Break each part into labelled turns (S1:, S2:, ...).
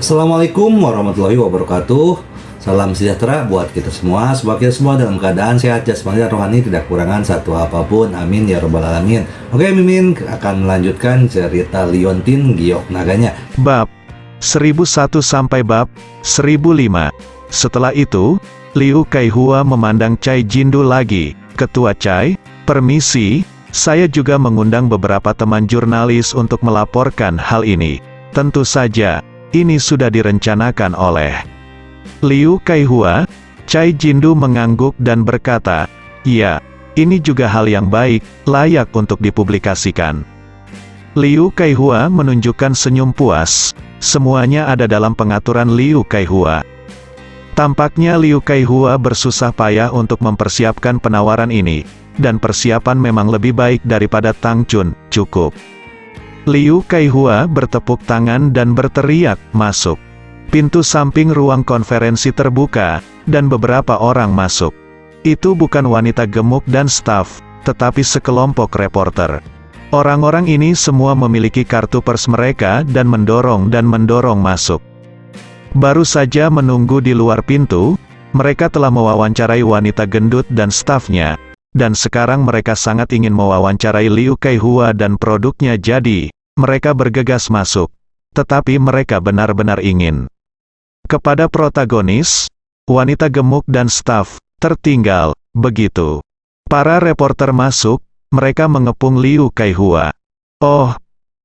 S1: Assalamualaikum warahmatullahi wabarakatuh. Salam sejahtera buat kita semua. Semoga kita semua dalam keadaan sehat jasmani dan rohani, tidak kekurangan satu apapun. Amin ya robbal alamin. Oke, Mimin akan melanjutkan cerita Liontin Giok Naganya.
S2: Bab 1001 sampai bab 1005. Setelah itu, Liu Kaihua memandang Cai Jindu lagi. Ketua Cai, permisi, saya juga mengundang beberapa teman jurnalis untuk melaporkan hal ini. Tentu saja, ini sudah direncanakan oleh Liu Kaihua. Cai Jindu mengangguk dan berkata, "Ya, ini juga hal yang baik, layak untuk dipublikasikan." Liu Kaihua menunjukkan senyum puas. Semuanya ada dalam pengaturan Liu Kaihua. Tampaknya Liu Kaihua bersusah payah untuk mempersiapkan penawaran ini, dan persiapan memang lebih baik daripada Tang Chun, cukup. Liu Kaihua bertepuk tangan dan berteriak, "Masuk!" Pintu samping ruang konferensi terbuka, dan beberapa orang masuk. Itu bukan wanita gemuk dan staf, tetapi sekelompok reporter. Orang-orang ini semua memiliki kartu pers mereka dan mendorong masuk. Baru saja menunggu di luar pintu, mereka telah mewawancarai wanita gendut dan stafnya, dan sekarang mereka sangat ingin mewawancarai Liu Kaihua dan produknya, jadi mereka bergegas masuk. Tetapi mereka benar-benar ingin. Kepada protagonis, wanita gemuk dan staf, tertinggal, begitu. Para reporter masuk, mereka mengepung Liu Kaihua. "Oh,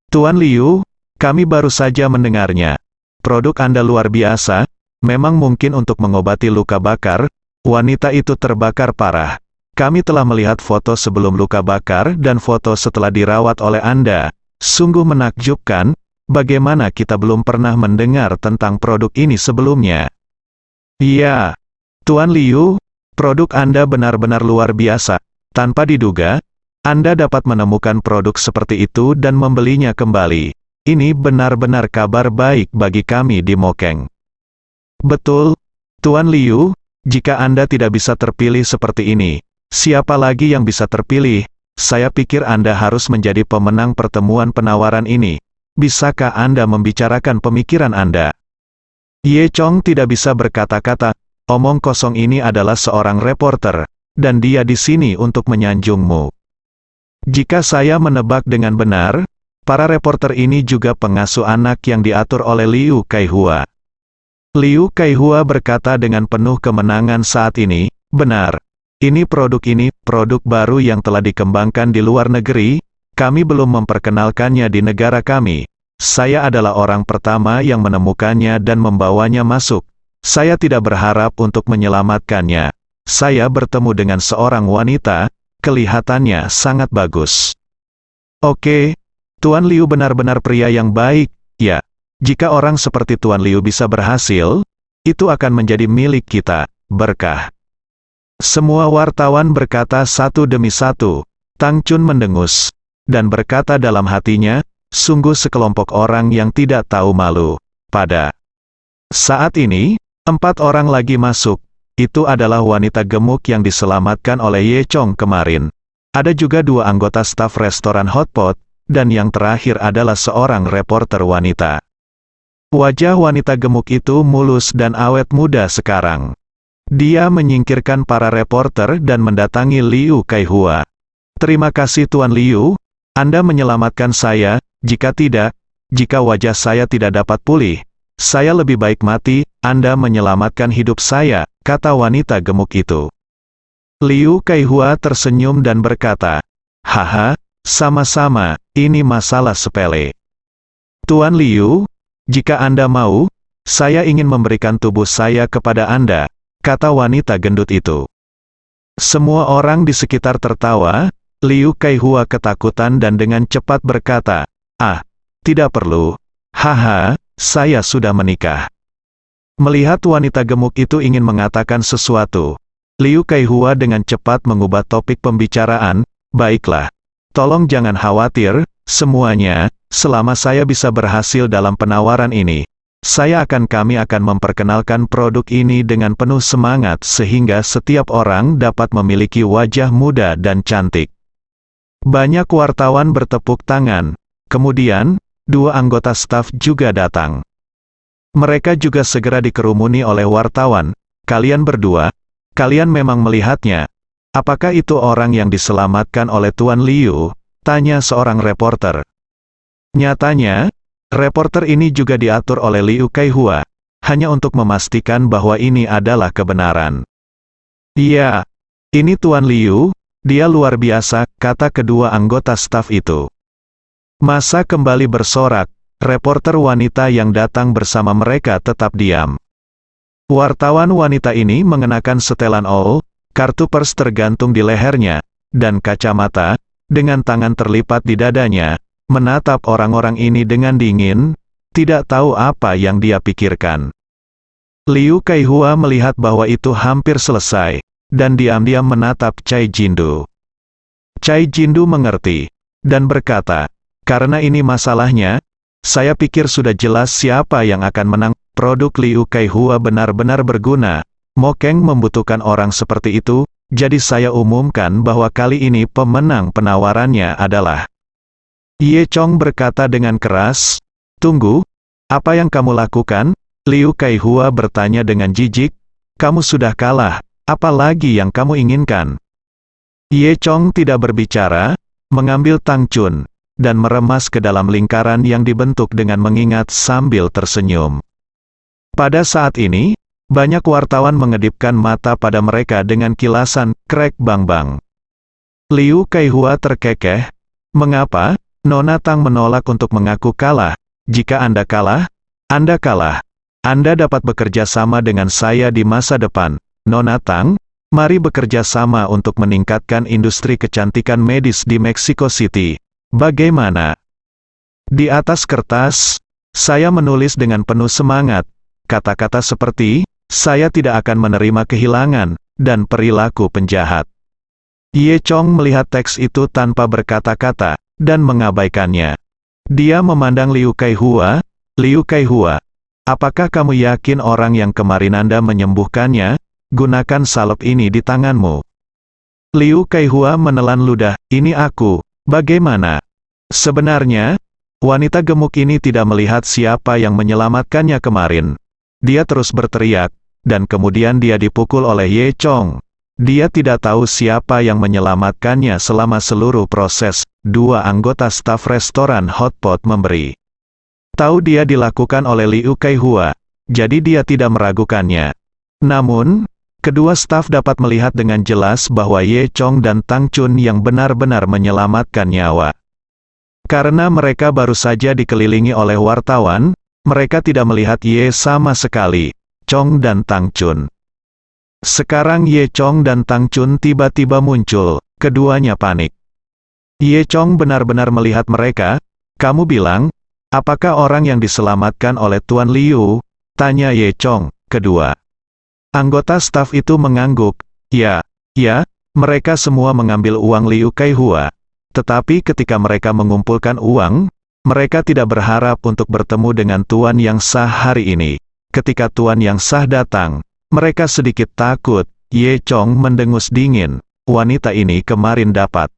S2: Tuan Liu, kami baru saja mendengarnya. Produk Anda luar biasa, memang mungkin untuk mengobati luka bakar, wanita itu terbakar parah. Kami telah melihat foto sebelum luka bakar dan foto setelah dirawat oleh Anda. Sungguh menakjubkan, bagaimana kita belum pernah mendengar tentang produk ini sebelumnya." "Iya, Tuan Liu, produk Anda benar-benar luar biasa. Tanpa diduga, Anda dapat menemukan produk seperti itu dan membelinya kembali. Ini benar-benar kabar baik bagi kami di Mokeng." "Betul, Tuan Liu, jika Anda tidak bisa terpilih seperti ini, siapa lagi yang bisa terpilih? Saya pikir Anda harus menjadi pemenang pertemuan penawaran ini. Bisakah Anda membicarakan pemikiran Anda?" Ye Chong tidak bisa berkata-kata. Omong kosong ini adalah seorang reporter, dan dia di sini untuk menyanjungmu. Jika saya menebak dengan benar, para reporter ini juga pengasuh anak yang diatur oleh Liu Kaihua. Liu Kaihua berkata dengan penuh kemenangan saat ini, "Benar. Ini produk baru yang telah dikembangkan di luar negeri, kami belum memperkenalkannya di negara kami. Saya adalah orang pertama yang menemukannya dan membawanya masuk. Saya tidak berharap untuk menyelamatkannya. Saya bertemu dengan seorang wanita, kelihatannya sangat bagus." "Oke, Tuan Liu benar-benar pria yang baik, ya. Jika orang seperti Tuan Liu bisa berhasil, itu akan menjadi milik kita, berkah." Semua wartawan berkata satu demi satu. Tang Chun mendengus, dan berkata dalam hatinya, sungguh sekelompok orang yang tidak tahu malu. Pada saat ini, 4 orang lagi masuk. Itu adalah wanita gemuk yang diselamatkan oleh Ye Chong kemarin. Ada juga 2 anggota staf restoran Hotpot, dan yang terakhir adalah seorang reporter wanita. Wajah wanita gemuk itu mulus dan awet muda sekarang. Dia menyingkirkan para reporter dan mendatangi Liu Kaihua. "Terima kasih Tuan Liu, Anda menyelamatkan saya. Jika wajah saya tidak dapat pulih, saya lebih baik mati. Anda menyelamatkan hidup saya," kata wanita gemuk itu. Liu Kaihua tersenyum dan berkata, "Haha, sama-sama, ini masalah sepele. Tuan Liu, jika Anda mau, saya ingin memberikan tubuh saya kepada Anda," kata wanita gendut itu. Semua orang di sekitar tertawa. Liu Kaihua ketakutan dan dengan cepat berkata, "Ah, tidak perlu. Haha, saya sudah menikah." Melihat wanita gemuk itu ingin mengatakan sesuatu, Liu Kaihua dengan cepat mengubah topik pembicaraan. "Baiklah. Tolong jangan khawatir, semuanya, selama saya bisa berhasil dalam penawaran ini, kami akan memperkenalkan produk ini dengan penuh semangat sehingga setiap orang dapat memiliki wajah muda dan cantik." Banyak wartawan bertepuk tangan. Kemudian, 2 anggota staf juga datang. Mereka juga segera dikerumuni oleh wartawan. Kalian berdua, kalian memang melihatnya. Apakah itu orang yang diselamatkan oleh Tuan Liu? Tanya seorang reporter. Nyatanya, reporter ini juga diatur oleh Liu Kaihua, hanya untuk memastikan bahwa ini adalah kebenaran. Iya, ini Tuan Liu, dia luar biasa, kata kedua anggota staf itu. Masa kembali bersorak, reporter wanita yang datang bersama mereka tetap diam. Wartawan wanita ini mengenakan setelan OL, kartu pers tergantung di lehernya, dan kacamata, dengan tangan terlipat di dadanya, menatap orang-orang ini dengan dingin, tidak tahu apa yang dia pikirkan. Liu Kaihua melihat bahwa itu hampir selesai, dan diam-diam menatap Cai Jindu. Cai Jindu mengerti, dan berkata, karena ini masalahnya, saya pikir sudah jelas siapa yang akan menang. Produk Liu Kaihua benar-benar berguna. Mokeng membutuhkan orang seperti itu, jadi saya umumkan bahwa kali ini pemenang penawarannya adalah. Ye Chong berkata dengan keras, tunggu, apa yang kamu lakukan? Liu Kaihua bertanya dengan jijik, kamu sudah kalah, apa lagi yang kamu inginkan? Ye Chong tidak berbicara, mengambil Tang Chun, dan meremas ke dalam lingkaran yang dibentuk dengan mengingat sambil tersenyum. Pada saat ini, banyak wartawan mengedipkan mata pada mereka dengan kilasan, krek bang-bang. Liu Kaihua terkekeh, mengapa? Nona Tang menolak untuk mengaku kalah. Jika Anda kalah, Anda kalah. Anda dapat bekerja sama dengan saya di masa depan. Nona Tang, mari bekerja sama untuk meningkatkan industri kecantikan medis di Mexico City. Bagaimana? Di atas kertas, saya menulis dengan penuh semangat. Kata-kata seperti, saya tidak akan menerima kehilangan, dan perilaku penjahat. Ye Chong melihat teks itu tanpa berkata-kata, dan mengabaikannya. Dia memandang Liu Kaihua, Liu Kaihua, apakah kamu yakin orang yang kemarin Anda menyembuhkannya? Gunakan salep ini di tanganmu. Liu Kaihua menelan ludah, ini aku, bagaimana? Sebenarnya, wanita gemuk ini tidak melihat siapa yang menyelamatkannya kemarin. Dia terus berteriak, dan kemudian dia dipukul oleh Ye Chong. Dia tidak tahu siapa yang menyelamatkannya selama seluruh proses. Dua anggota staf restoran Hotpot memberi tahu dia dilakukan oleh Liu Kaihua, jadi dia tidak meragukannya. Namun, kedua staf dapat melihat dengan jelas bahwa Ye Chong dan Tang Chun yang benar-benar menyelamatkan nyawa. Karena mereka baru saja dikelilingi oleh wartawan, mereka tidak melihat Ye sama sekali, Chong dan Tang Chun. Sekarang Ye Chong dan Tang Chun tiba-tiba muncul, keduanya panik. Ye Chong benar-benar melihat mereka. Kamu bilang, apakah orang yang diselamatkan oleh Tuan Liu? Tanya Ye Chong, kedua. Anggota staf itu mengangguk. Ya, mereka semua mengambil uang Liu Kaihua. Tetapi ketika mereka mengumpulkan uang, mereka tidak berharap untuk bertemu dengan Tuan yang sah hari ini. Ketika Tuan yang sah datang, mereka sedikit takut. Ye Chong mendengus dingin. Wanita ini kemarin dapat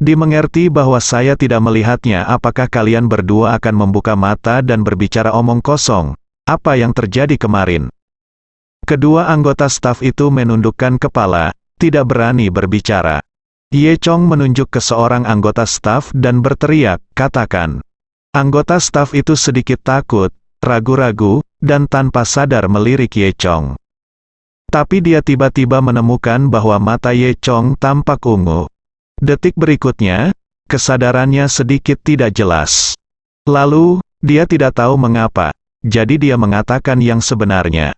S2: dimengerti bahwa saya tidak melihatnya. Apakah kalian berdua akan membuka mata dan berbicara omong kosong? Apa yang terjadi kemarin? Kedua anggota staf itu menundukkan kepala, tidak berani berbicara. Ye Chong menunjuk ke seorang anggota staf dan berteriak, katakan. Anggota staf itu sedikit takut, ragu-ragu, dan tanpa sadar melirik Ye Chong. Tapi dia tiba-tiba menemukan bahwa mata Ye Chong tampak ungu. Detik berikutnya, kesadarannya sedikit tidak jelas. Lalu, dia tidak tahu mengapa, jadi dia mengatakan yang sebenarnya.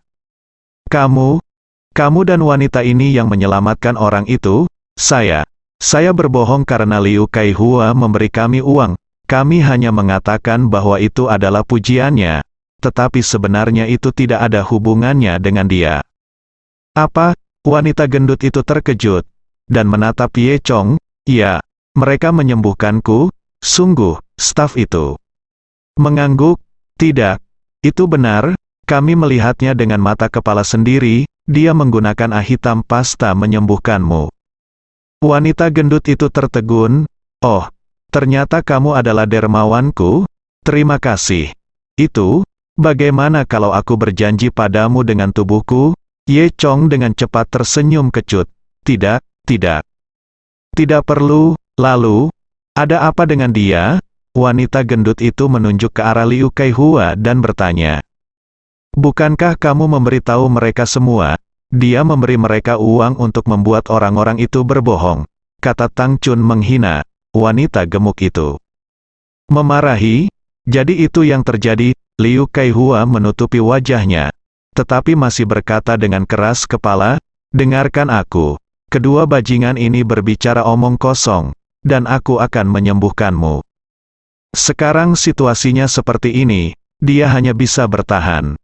S2: Kamu dan wanita ini yang menyelamatkan orang itu, saya berbohong karena Liu Kaihua memberi kami uang. Kami hanya mengatakan bahwa itu adalah pujiannya, tetapi sebenarnya itu tidak ada hubungannya dengan dia. Apa? Wanita gendut itu terkejut, dan menatap Ye Chong. Ya, mereka menyembuhkanku, sungguh, staf itu mengangguk. Tidak, itu benar, kami melihatnya dengan mata kepala sendiri, dia menggunakan hitam pasta menyembuhkanmu. Wanita gendut itu tertegun, oh, ternyata kamu adalah dermawanku, terima kasih. Itu Bagaimana kalau aku berjanji padamu dengan tubuhku? Ye Chong dengan cepat tersenyum kecut. Tidak, tidak. Tidak perlu. Lalu, ada apa dengan dia? Wanita gendut itu menunjuk ke arah Liu Kaihua dan bertanya. Bukankah kamu memberitahu mereka semua? Dia memberi mereka uang untuk membuat orang-orang itu berbohong, kata Tang Chun menghina wanita gemuk itu. Memarahi? Jadi itu yang terjadi. Liu Kaihua menutupi wajahnya, tetapi masih berkata dengan keras kepala, dengarkan aku. Kedua bajingan ini berbicara omong kosong, dan aku akan menyembuhkanmu. Sekarang situasinya seperti ini, dia hanya bisa bertahan.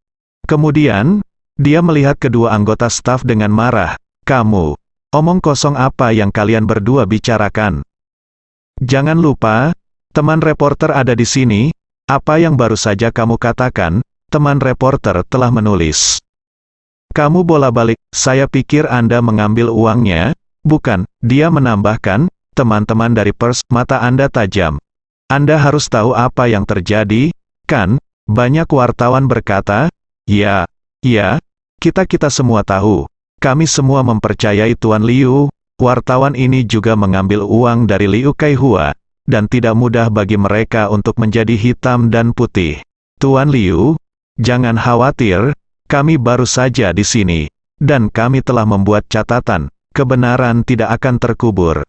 S2: Kemudian, dia melihat kedua anggota staf dengan marah. Kamu, omong kosong apa yang kalian berdua bicarakan? Jangan lupa, teman reporter ada di sini. Apa yang baru saja kamu katakan, teman reporter telah menulis. Kamu bola-balik, saya pikir Anda mengambil uangnya. Bukan, dia menambahkan, teman-teman dari pers, mata Anda tajam. Anda harus tahu apa yang terjadi, kan? Banyak wartawan berkata, ya, kita semua tahu. Kami semua mempercayai Tuan Liu. Wartawan ini juga mengambil uang dari Liu Kaihua, dan tidak mudah bagi mereka untuk menjadi hitam dan putih. Tuan Liu, jangan khawatir, kami baru saja di sini, dan kami telah membuat catatan, kebenaran tidak akan terkubur.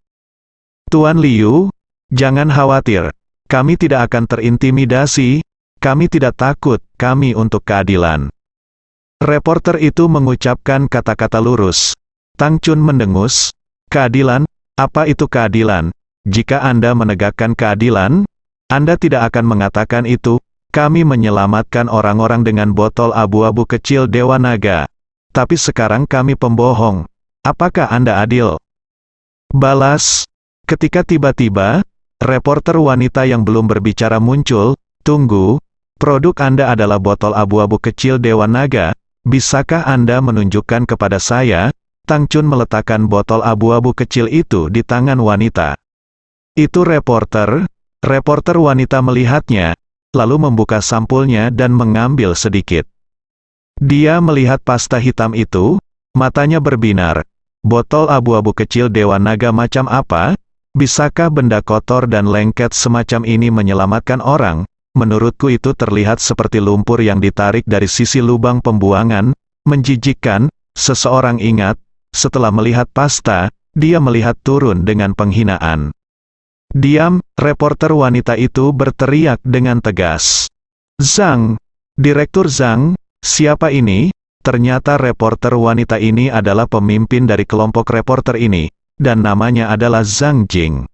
S2: Tuan Liu, jangan khawatir, kami tidak akan terintimidasi, kami tidak takut, kami untuk keadilan. Reporter itu mengucapkan kata-kata lurus. Tang Chun mendengus, keadilan, apa itu keadilan? Jika Anda menegakkan keadilan, Anda tidak akan mengatakan itu, kami menyelamatkan orang-orang dengan botol abu-abu kecil Dewa Naga. Tapi sekarang kami pembohong. Apakah Anda adil? Balas, ketika tiba-tiba, reporter wanita yang belum berbicara muncul, tunggu, produk Anda adalah botol abu-abu kecil Dewa Naga, bisakah Anda menunjukkan kepada saya? Tang Chun meletakkan botol abu-abu kecil itu di tangan wanita. Itu reporter wanita melihatnya, lalu membuka sampulnya dan mengambil sedikit. Dia melihat pasta hitam itu, matanya berbinar. Botol abu-abu kecil Dewa Naga macam apa? Bisakah benda kotor dan lengket semacam ini menyelamatkan orang? Menurutku itu terlihat seperti lumpur yang ditarik dari sisi lubang pembuangan, menjijikkan. Seseorang ingat, setelah melihat pasta, dia melihat turun dengan penghinaan. Diam, reporter wanita itu berteriak dengan tegas. Zhang, Direktur Zhang, siapa ini? Ternyata reporter wanita ini adalah pemimpin dari kelompok reporter ini, dan namanya adalah Zhang Jing.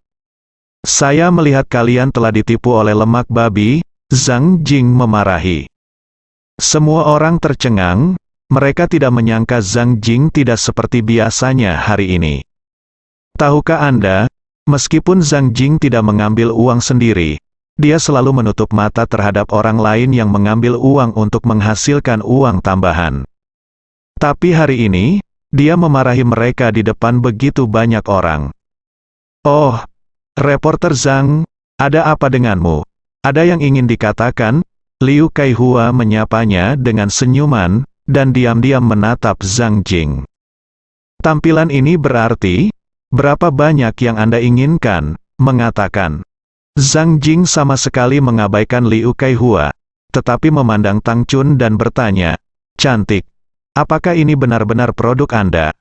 S2: Saya melihat kalian telah ditipu oleh lemak babi, Zhang Jing memarahi. Semua orang tercengang, mereka tidak menyangka Zhang Jing tidak seperti biasanya hari ini. Tahukah Anda, meskipun Zhang Jing tidak mengambil uang sendiri, dia selalu menutup mata terhadap orang lain yang mengambil uang untuk menghasilkan uang tambahan. Tapi hari ini, dia memarahi mereka di depan begitu banyak orang. Oh, reporter Zhang, ada apa denganmu? Ada yang ingin dikatakan? Liu Kaihua menyapanya dengan senyuman, dan diam-diam menatap Zhang Jing. Tampilan ini berarti, berapa banyak yang Anda inginkan, mengatakan. Zhang Jing sama sekali mengabaikan Liu Kaihua, tetapi memandang Tang Chun dan bertanya, cantik, apakah ini benar-benar produk Anda?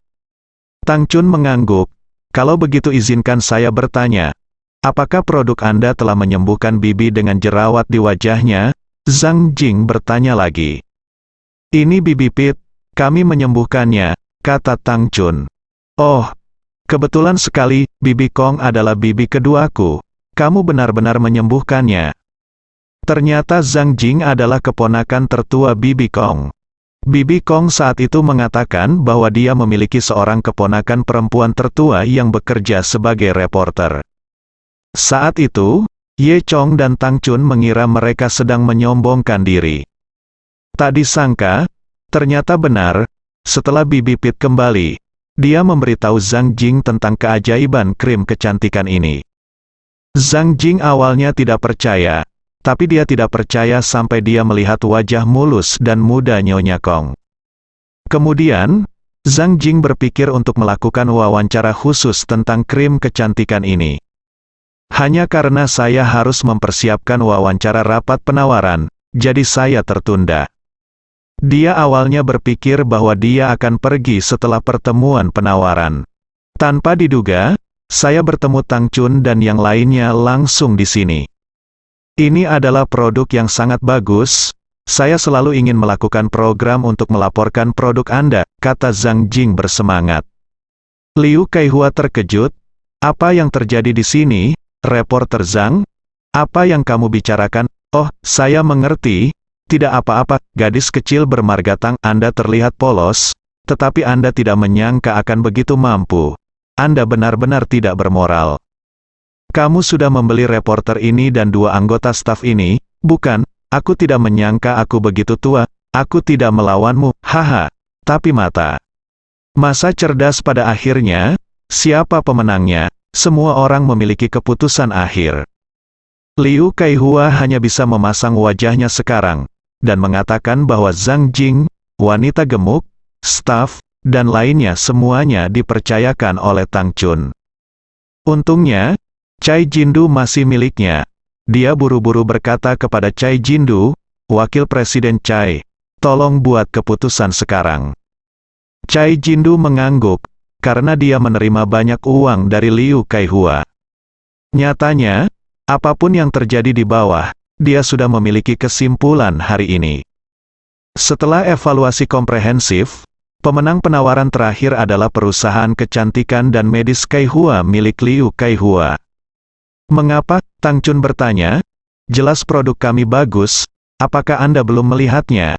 S2: Tang Chun mengangguk, kalau begitu izinkan saya bertanya, apakah produk Anda telah menyembuhkan bibi dengan jerawat di wajahnya? Zhang Jing bertanya lagi. Ini bibi Pit, kami menyembuhkannya, kata Tang Chun. Oh, kebetulan sekali, bibi Kong adalah bibi keduaku. Kamu benar-benar menyembuhkannya. Ternyata Zhang Jing adalah keponakan tertua bibi Kong. Bibi Kong saat itu mengatakan bahwa dia memiliki seorang keponakan perempuan tertua yang bekerja sebagai reporter. Saat itu, Ye Chong dan Tang Chun mengira mereka sedang menyombongkan diri. Tak disangka, ternyata benar, setelah Bibi Pit kembali, dia memberitahu Zhang Jing tentang keajaiban krim kecantikan ini. Zhang Jing awalnya tidak percaya, tapi dia tidak percaya sampai dia melihat wajah mulus dan muda Nyonya Kong. Kemudian, Zhang Jing berpikir untuk melakukan wawancara khusus tentang krim kecantikan ini. Hanya karena saya harus mempersiapkan wawancara rapat penawaran, jadi saya tertunda. Dia awalnya berpikir bahwa dia akan pergi setelah pertemuan penawaran. Tanpa diduga, saya bertemu Tang Chun dan yang lainnya langsung di sini. Ini adalah produk yang sangat bagus. Saya selalu ingin melakukan program untuk melaporkan produk Anda, kata Zhang Jing bersemangat. Liu Kaihua terkejut. Apa yang terjadi di sini, reporter Zhang? Apa yang kamu bicarakan? Oh, saya mengerti. Tidak apa-apa, gadis kecil bermarga Tang. Anda terlihat polos, tetapi Anda tidak menyangka akan begitu mampu. Anda benar-benar tidak bermoral. Kamu sudah membeli reporter ini dan 2 anggota staf ini, bukan? Aku tidak menyangka aku begitu tua. Aku tidak melawanmu, haha. Tapi masa cerdas pada akhirnya. Siapa pemenangnya? Semua orang memiliki keputusan akhir. Liu Kaihua hanya bisa memasang wajahnya sekarang, dan mengatakan bahwa Zhang Jing, wanita gemuk, staf, dan lainnya semuanya dipercayakan oleh Tang Chun. Untungnya, Cai Jindu masih miliknya. Dia buru-buru berkata kepada Cai Jindu, Wakil Presiden Cai, tolong buat keputusan sekarang. Cai Jindu mengangguk, karena dia menerima banyak uang dari Liu Kaihua. Nyatanya, apapun yang terjadi di bawah, dia sudah memiliki kesimpulan hari ini. Setelah evaluasi komprehensif, pemenang penawaran terakhir adalah perusahaan kecantikan dan medis Kaihua milik Liu Kaihua. Mengapa? Tang Chun bertanya. Jelas produk kami bagus, apakah Anda belum melihatnya?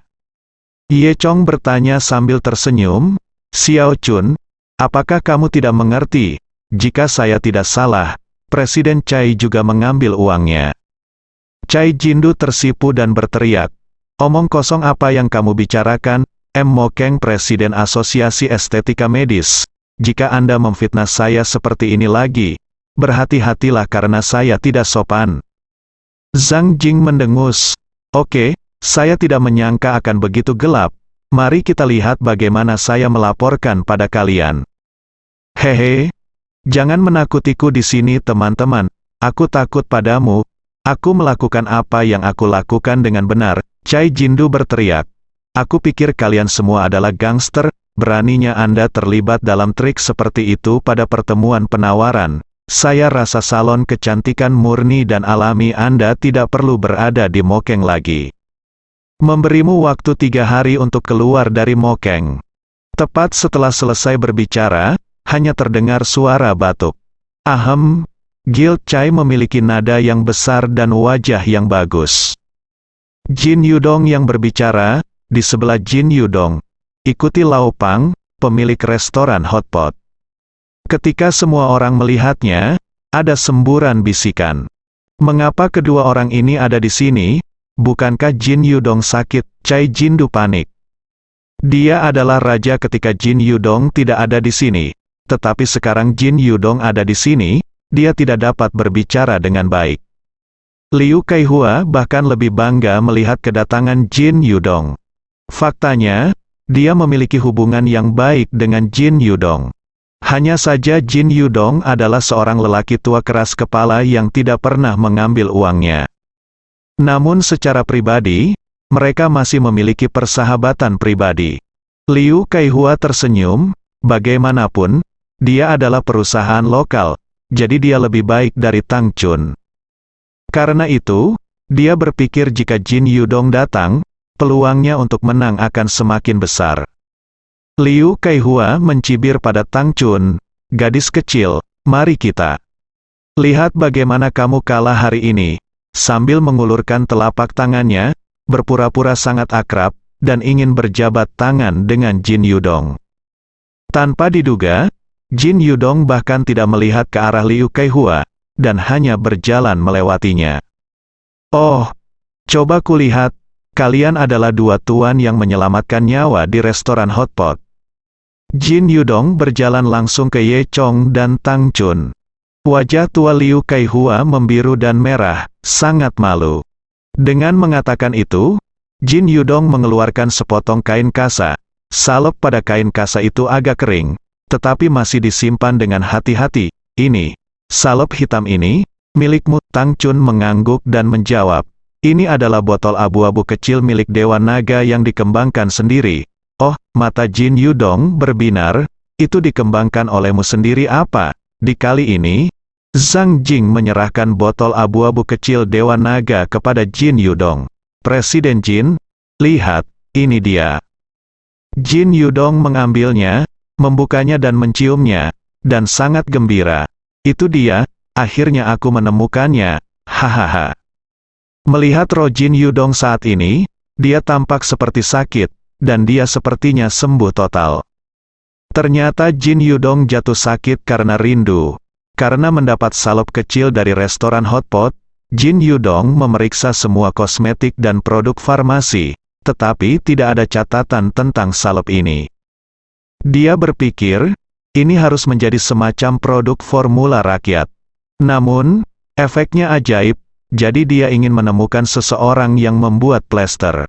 S2: Ye Chong bertanya sambil tersenyum. Xiao Chun, apakah kamu tidak mengerti? Jika saya tidak salah, Presiden Cai juga mengambil uangnya. Cai Jindu tersipu dan berteriak. Omong kosong apa yang kamu bicarakan, M. Mokeng Presiden Asosiasi Estetika Medis. Jika Anda memfitnah saya seperti ini lagi, berhati-hatilah karena saya tidak sopan. Zhang Jing mendengus. Oke, saya tidak menyangka akan begitu gelap. Mari kita lihat bagaimana saya melaporkan pada kalian. Hehe, jangan menakutiku di sini teman-teman. Aku takut padamu. Aku melakukan apa yang aku lakukan dengan benar. Cai Jindu berteriak. Aku pikir kalian semua adalah gangster. Beraninya Anda terlibat dalam trik seperti itu pada pertemuan penawaran. Saya rasa salon kecantikan murni dan alami Anda tidak perlu berada di Mokeng lagi. Memberimu waktu 3 hari untuk keluar dari Mokeng. Tepat setelah selesai berbicara, hanya terdengar suara batuk. Ahem, Guild Cai memiliki nada yang besar dan wajah yang bagus. Jin Yudong yang berbicara, di sebelah Jin Yudong. Ikuti Lao Pang, pemilik restoran hotpot. Ketika semua orang melihatnya, ada semburan bisikan. Mengapa kedua orang ini ada di sini? Bukankah Jin Yudong sakit? Cai Jindu panik. Dia adalah raja ketika Jin Yudong tidak ada di sini. Tetapi sekarang Jin Yudong ada di sini, dia tidak dapat berbicara dengan baik. Liu Kaihua bahkan lebih bangga melihat kedatangan Jin Yudong. Faktanya, dia memiliki hubungan yang baik dengan Jin Yudong. Hanya saja Jin Yudong adalah seorang lelaki tua keras kepala yang tidak pernah mengambil uangnya. Namun secara pribadi, mereka masih memiliki persahabatan pribadi. Liu Kaihua tersenyum, bagaimanapun, dia adalah perusahaan lokal, jadi dia lebih baik dari Tang Chun. Karena itu, dia berpikir jika Jin Yudong datang, peluangnya untuk menang akan semakin besar. Liu Kaihua mencibir pada Tang Chun, gadis kecil, mari kita lihat bagaimana kamu kalah hari ini, sambil mengulurkan telapak tangannya, berpura-pura sangat akrab, dan ingin berjabat tangan dengan Jin Yudong. Tanpa diduga, Jin Yudong bahkan tidak melihat ke arah Liu Kaihua, dan hanya berjalan melewatinya. Oh, coba kulihat, kalian adalah 2 tuan yang menyelamatkan nyawa di restoran hotpot. Jin Yudong berjalan langsung ke Ye Chong dan Tang Chun. Wajah tua Liu Kaihua membiru dan merah, sangat malu. Dengan mengatakan itu, Jin Yudong mengeluarkan sepotong kain kasa. Salep pada kain kasa itu agak kering, tetapi masih disimpan dengan hati-hati. Ini, salep hitam ini, milikmu. Tang Chun mengangguk dan menjawab, ini adalah botol abu-abu kecil milik Dewa Naga yang dikembangkan sendiri. Oh, mata Jin Yudong berbinar, itu dikembangkan olehmu sendiri apa? Di kali ini, Zhang Jing menyerahkan botol abu-abu kecil Dewa Naga kepada Jin Yudong. Presiden Jin, lihat, ini dia. Jin Yudong mengambilnya, membukanya dan menciumnya, dan sangat gembira. Itu dia, akhirnya aku menemukannya, hahaha. Melihat roh Jin Yudong saat ini, dia tampak seperti sakit, dan dia sepertinya sembuh total. Ternyata Jin Yudong jatuh sakit karena rindu. Karena mendapat salep kecil dari restoran hotpot, Jin Yudong memeriksa semua kosmetik dan produk farmasi, tetapi tidak ada catatan tentang salep ini. Dia berpikir, ini harus menjadi semacam produk formula rakyat. Namun, efeknya ajaib, jadi dia ingin menemukan seseorang yang membuat plester.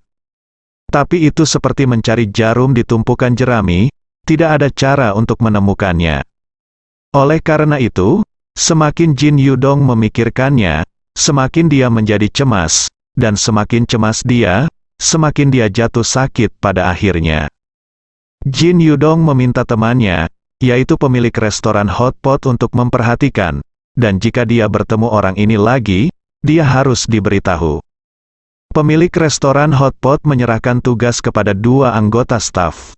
S2: Tapi itu seperti mencari jarum di tumpukan jerami, tidak ada cara untuk menemukannya. Oleh karena itu, semakin Jin Yudong memikirkannya, semakin dia menjadi cemas, dan semakin cemas dia, semakin dia jatuh sakit pada akhirnya. Jin Yudong meminta temannya, yaitu pemilik restoran hotpot untuk memperhatikan, dan jika dia bertemu orang ini lagi, dia harus diberitahu. Pemilik restoran hotpot menyerahkan tugas kepada 2 anggota staf.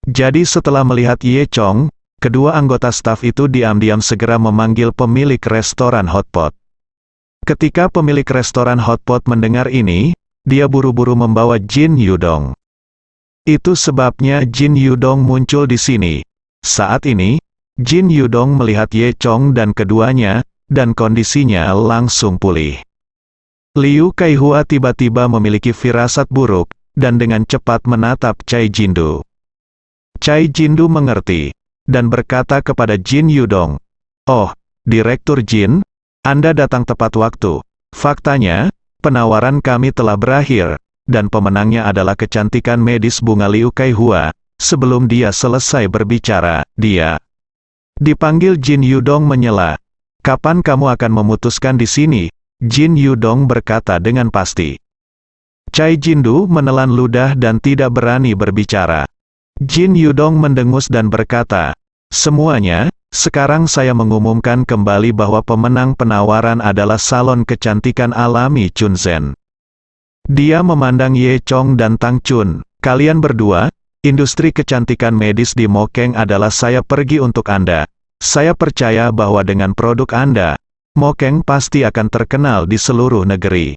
S2: Jadi setelah melihat Ye Chong, kedua anggota staf itu diam-diam segera memanggil pemilik restoran hotpot. Ketika pemilik restoran hotpot mendengar ini, dia buru-buru membawa Jin Yudong. Itu sebabnya Jin Yudong muncul di sini. Saat ini, Jin Yudong melihat Ye Chong dan keduanya, dan kondisinya langsung pulih. Liu Kaihua tiba-tiba memiliki firasat buruk, dan dengan cepat menatap Cai Jindu. Cai Jindu mengerti, dan berkata kepada Jin Yudong, "Oh, Direktur Jin, Anda datang tepat waktu. Faktanya, penawaran kami telah berakhir, dan pemenangnya adalah kecantikan medis bunga Liu Kaihua." Sebelum dia selesai berbicara, dia dipanggil Jin Yudong menyela. "Kapan kamu akan memutuskan di sini?" Jin Yudong berkata dengan pasti. Cai Jindu menelan ludah dan tidak berani berbicara. Jin Yudong mendengus dan berkata, "Semuanya, sekarang saya mengumumkan kembali bahwa pemenang penawaran adalah salon kecantikan alami Chunzen." Dia memandang Ye Chong dan Tang Chun. "Kalian berdua, industri kecantikan medis di Mokeng adalah saya pergi untuk Anda. Saya percaya bahwa dengan produk Anda, Mokeng pasti akan terkenal di seluruh negeri."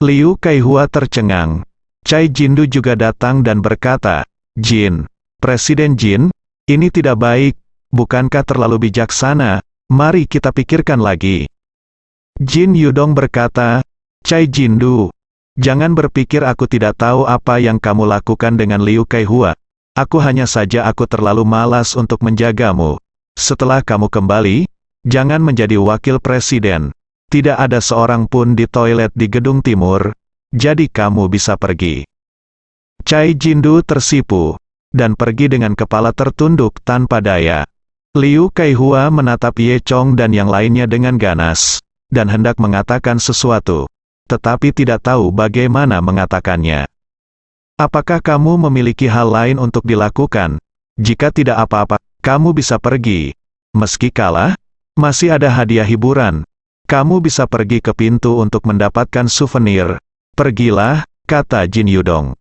S2: Liu Kaihua tercengang. Cai Jindu juga datang dan berkata, "Jin, Presiden Jin, ini tidak baik, bukankah terlalu bijaksana? Mari kita pikirkan lagi." Jin Yudong berkata, "Cai Jindu, jangan berpikir aku tidak tahu apa yang kamu lakukan dengan Liu Kaihua. Aku terlalu malas untuk menjagamu. Setelah kamu kembali, jangan menjadi wakil presiden. Tidak ada seorang pun di toilet di gedung timur, jadi kamu bisa pergi." Cai Jindu tersipu, dan pergi dengan kepala tertunduk tanpa daya. Liu Kaihua menatap Ye Chong dan yang lainnya dengan ganas, dan hendak mengatakan sesuatu, tetapi tidak tahu bagaimana mengatakannya. "Apakah kamu memiliki hal lain untuk dilakukan? Jika tidak apa-apa, kamu bisa pergi. Meski kalah, masih ada hadiah hiburan. Kamu bisa pergi ke pintu untuk mendapatkan souvenir. Pergilah," kata Jin Yudong.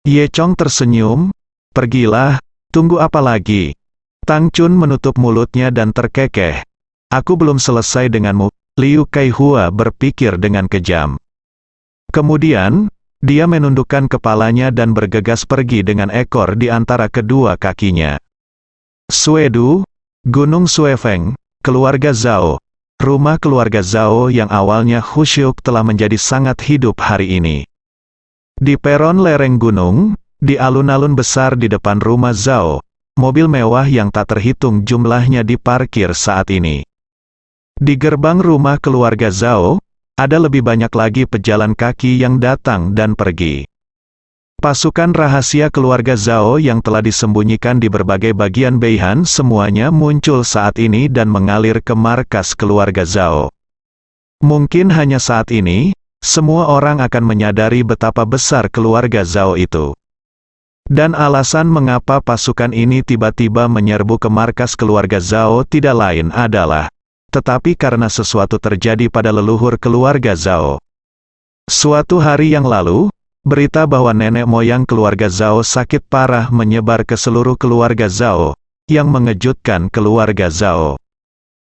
S2: Ye Chong tersenyum. "Pergilah, tunggu apa lagi?" Tang Chun menutup mulutnya dan terkekeh. "Aku belum selesai denganmu." Liu Kaihua berpikir dengan kejam. Kemudian, dia menundukkan kepalanya dan bergegas pergi dengan ekor di antara kedua kakinya. Suedu, Gunung Suefeng, keluarga Zhao. Rumah keluarga Zhao yang awalnya khusyuk telah menjadi sangat hidup hari ini. Di peron lereng gunung, di alun-alun besar di depan rumah Zhao, mobil mewah yang tak terhitung jumlahnya diparkir saat ini. Di gerbang rumah keluarga Zhao, ada lebih banyak lagi pejalan kaki yang datang dan pergi. Pasukan rahasia keluarga Zhao yang telah disembunyikan di berbagai bagian Beihan semuanya muncul saat ini dan mengalir ke markas keluarga Zhao. Mungkin hanya saat ini, semua orang akan menyadari betapa besar keluarga Zhao itu. Dan alasan mengapa pasukan ini tiba-tiba menyerbu ke markas keluarga Zhao tidak lain adalah, tetapi karena sesuatu terjadi pada leluhur keluarga Zhao. Suatu hari yang lalu, berita bahwa nenek moyang keluarga Zhao sakit parah menyebar ke seluruh keluarga Zhao, yang mengejutkan keluarga Zhao.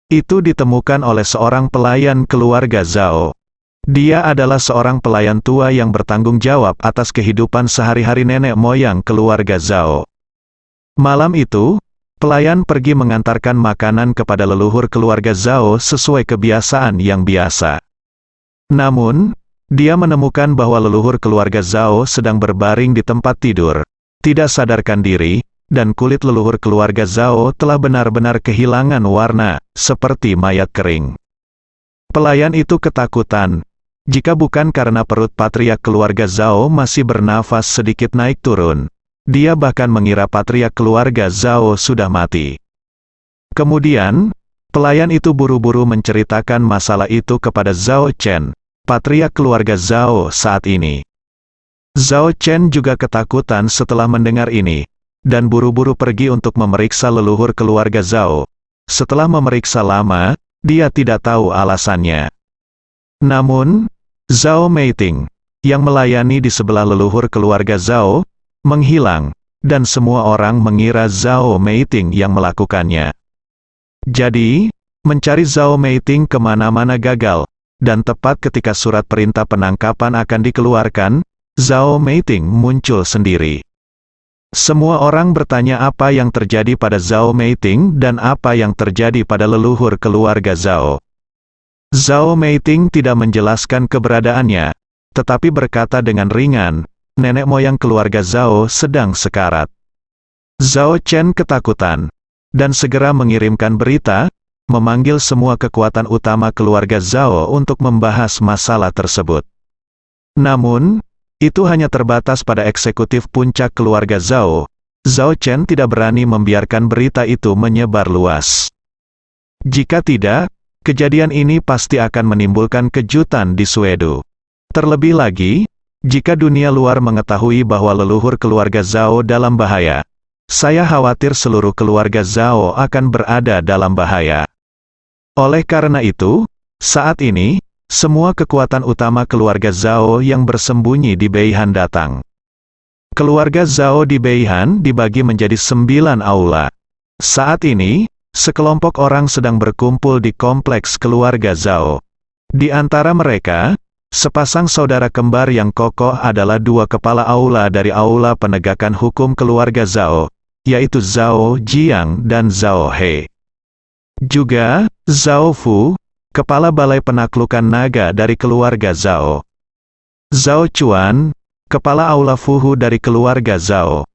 S2: Itu ditemukan oleh seorang pelayan keluarga Zhao. Dia adalah seorang pelayan tua yang bertanggung jawab atas kehidupan sehari-hari nenek moyang keluarga Zhao. Malam itu, pelayan pergi mengantarkan makanan kepada leluhur keluarga Zhao sesuai kebiasaan yang biasa. Namun, dia menemukan bahwa leluhur keluarga Zhao sedang berbaring di tempat tidur, tidak sadarkan diri, dan kulit leluhur keluarga Zhao telah benar-benar kehilangan warna, seperti mayat kering. Pelayan itu ketakutan, jika bukan karena perut patriark keluarga Zhao masih bernafas sedikit naik turun. Dia bahkan mengira patriark keluarga Zhao sudah mati. Kemudian, pelayan itu buru-buru menceritakan masalah itu kepada Zhao Chen, patriark keluarga Zhao saat ini. Zhao Chen juga ketakutan setelah mendengar ini, dan buru-buru pergi untuk memeriksa leluhur keluarga Zhao. Setelah memeriksa lama, dia tidak tahu alasannya. Namun, Zhao Meiting, yang melayani di sebelah leluhur keluarga Zhao, menghilang, dan semua orang mengira Zhao Meiting yang melakukannya. Jadi, mencari Zhao Meiting kemana-mana gagal, dan tepat ketika surat perintah penangkapan akan dikeluarkan, Zhao Meiting muncul sendiri. Semua orang bertanya apa yang terjadi pada Zhao Meiting dan apa yang terjadi pada leluhur keluarga Zhao. Zhao Meiting tidak menjelaskan keberadaannya, tetapi berkata dengan ringan, nenek moyang keluarga Zhao sedang sekarat. Zhao Chen ketakutan, dan segera mengirimkan berita, memanggil semua kekuatan utama keluarga Zhao untuk membahas masalah tersebut. Namun, itu hanya terbatas pada eksekutif puncak keluarga Zhao. Zhao Chen tidak berani membiarkan berita itu menyebar luas. Jika tidak, kejadian ini pasti akan menimbulkan kejutan di Suedo. Terlebih lagi, jika dunia luar mengetahui bahwa leluhur keluarga Zhao dalam bahaya, saya khawatir seluruh keluarga Zhao akan berada dalam bahaya. Oleh karena itu, saat ini, semua kekuatan utama keluarga Zhao yang bersembunyi di Beihan datang. Keluarga Zhao di Beihan dibagi menjadi 9 aula. Saat ini, sekelompok orang sedang berkumpul di kompleks keluarga Zhao. Di antara mereka, sepasang saudara kembar yang kokoh adalah 2 kepala aula dari aula penegakan hukum keluarga Zhao, yaitu Zhao Jiang dan Zhao He. Juga, Zhao Fu, kepala balai penaklukan naga dari keluarga Zhao. Zhao Chuan, kepala aula Fuhu dari keluarga Zhao.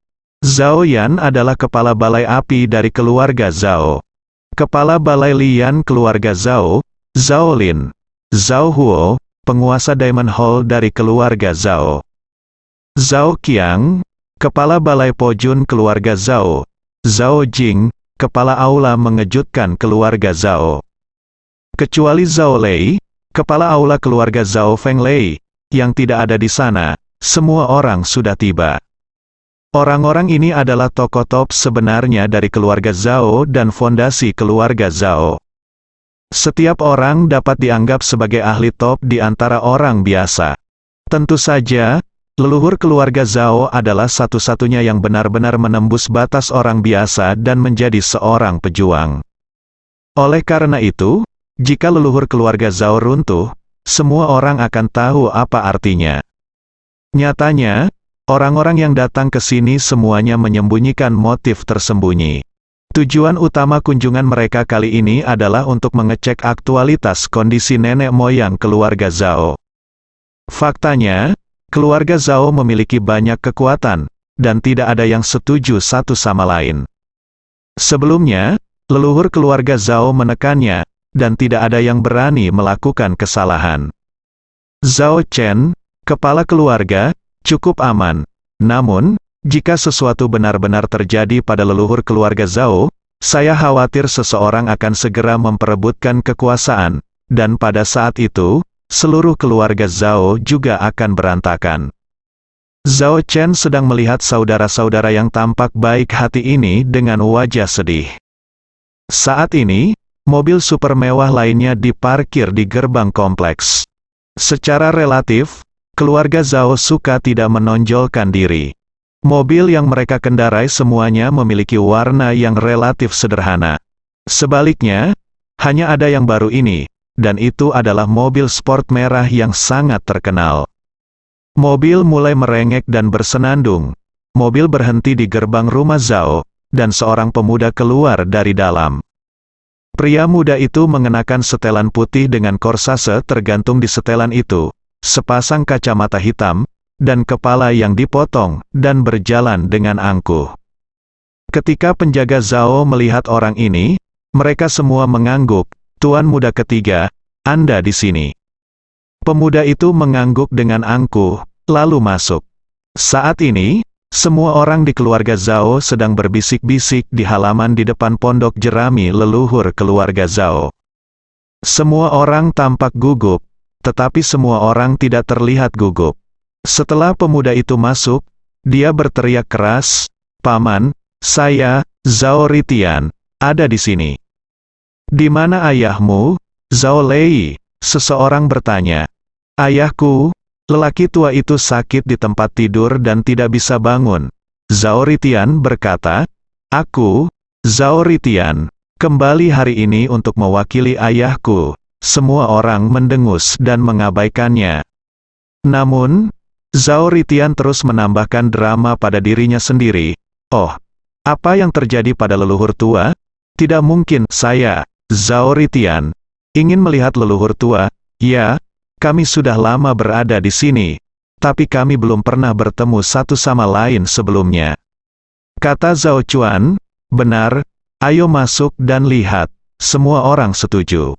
S2: Zhao Yan adalah kepala balai api dari keluarga Zhao. Kepala balai lian keluarga Zhao, Zhao Lin. Zhao Huo, penguasa Diamond Hall dari keluarga Zhao. Zhao Qiang, kepala balai pojun keluarga Zhao. Zhao Jing, kepala aula mengejutkan keluarga Zhao. Kecuali Zhao Lei, kepala aula keluarga Zhao Feng Lei, yang tidak ada di sana, semua orang sudah tiba. Orang-orang ini adalah tokoh top sebenarnya dari keluarga Zhao dan fondasi keluarga Zhao. Setiap orang dapat dianggap sebagai ahli top di antara orang biasa. Tentu saja, leluhur keluarga Zhao adalah satu-satunya yang benar-benar menembus batas orang biasa dan menjadi seorang pejuang. Oleh karena itu, jika leluhur keluarga Zhao runtuh, semua orang akan tahu apa artinya. Nyatanya, orang-orang yang datang ke sini semuanya menyembunyikan motif tersembunyi. Tujuan utama kunjungan mereka kali ini adalah untuk mengecek aktualitas kondisi nenek moyang keluarga Zhao. Faktanya, keluarga Zhao memiliki banyak kekuatan, dan tidak ada yang setuju satu sama lain. Sebelumnya, leluhur keluarga Zhao menekannya, dan tidak ada yang berani melakukan kesalahan. Zhao Chen, kepala keluarga, cukup aman. Namun, jika sesuatu benar-benar terjadi pada leluhur keluarga Zhao, saya khawatir seseorang akan segera memperebutkan kekuasaan, dan pada saat itu, seluruh keluarga Zhao juga akan berantakan. Zhao Chen sedang melihat saudara-saudara yang tampak baik hati ini dengan wajah sedih. Saat ini, mobil super mewah lainnya diparkir di gerbang kompleks. Secara relatif, keluarga Zhao suka tidak menonjolkan diri. Mobil yang mereka kendarai semuanya memiliki warna yang relatif sederhana. Sebaliknya, hanya ada yang baru ini, dan itu adalah mobil sport merah yang sangat terkenal. Mobil mulai merengek dan bersenandung. Mobil berhenti di gerbang rumah Zhao, dan seorang pemuda keluar dari dalam. Pria muda itu mengenakan setelan putih dengan korsase tergantung di setelan itu, sepasang kacamata hitam, dan kepala yang dipotong, dan berjalan dengan angkuh. Ketika penjaga Zhao melihat orang ini, mereka semua mengangguk. "Tuan muda ketiga, Anda di sini." Pemuda itu mengangguk dengan angkuh, lalu masuk. Saat ini, semua orang di keluarga Zhao sedang berbisik-bisik di halaman di depan pondok jerami leluhur keluarga Zhao. Semua orang tampak gugup, tetapi semua orang tidak terlihat gugup. Setelah pemuda itu masuk, dia berteriak keras, "Paman, saya, Zhao Ritian, ada di sini." "Di mana ayahmu, Zhao Lei?" seseorang bertanya. "Ayahku," lelaki tua itu sakit di tempat tidur dan tidak bisa bangun. Zhao Ritian berkata, "Aku, Zhao Ritian, kembali hari ini untuk mewakili ayahku." Semua orang mendengus dan mengabaikannya. Namun, Zhao Ritian terus menambahkan drama pada dirinya sendiri. "Oh, apa yang terjadi pada leluhur tua? Tidak mungkin saya, Zhao Ritian, ingin melihat leluhur tua. Ya, kami sudah lama berada di sini, tapi kami belum pernah bertemu satu sama lain sebelumnya." Kata Zhao Chuan, "Benar, ayo masuk dan lihat." Semua orang setuju.